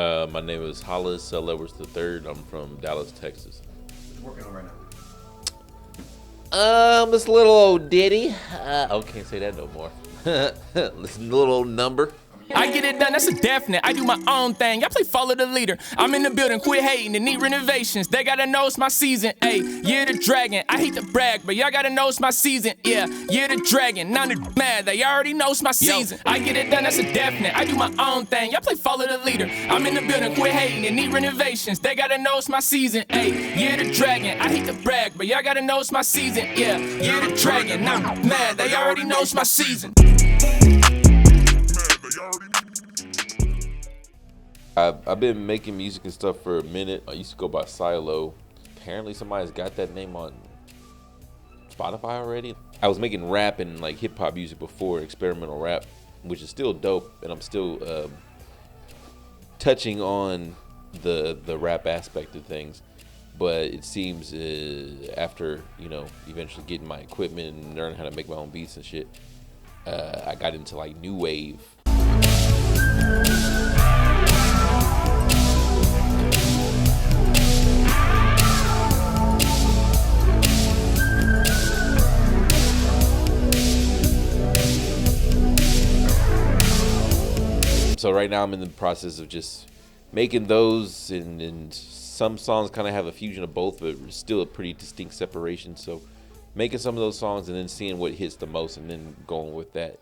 My name is Hollis L. I'm from Dallas, Texas. What you working on right now? This little old ditty. Oh, can't say that no more. This little old number. I get it done, that's a definite. I do my own thing. I play follow the leader. I'm in the building, quit hating and need renovations. They gotta know it's my season. Ayy, year the dragon. I hate to brag, but y'all gotta know it's my season. Yeah, year the dragon. None of mad, they already know it's my season. I get it done, that's a definite. I do my own thing. Y'all play follow the leader. I'm in the building, quit hating and need renovations. They gotta know it's my season. Ayy, year the dragon. I hate to brag, but y'all gotta know it's my season. Yeah, year the dragon. None of mad, they already know it's my season. I've been making music and stuff for a minute. I used to go by Silo. Apparently somebody's got that name on Spotify already. I was making rap and like hip hop music before, experimental rap, which is still dope, and I'm still touching on the rap aspect of things. But it seems after eventually getting my equipment and learning how to make my own beats and shit, I got into like new wave. So right now I'm in the process of just making those, and some songs kind of have a fusion of both, but still a pretty distinct separation. So making some of those songs and then seeing what hits the most and then going with that.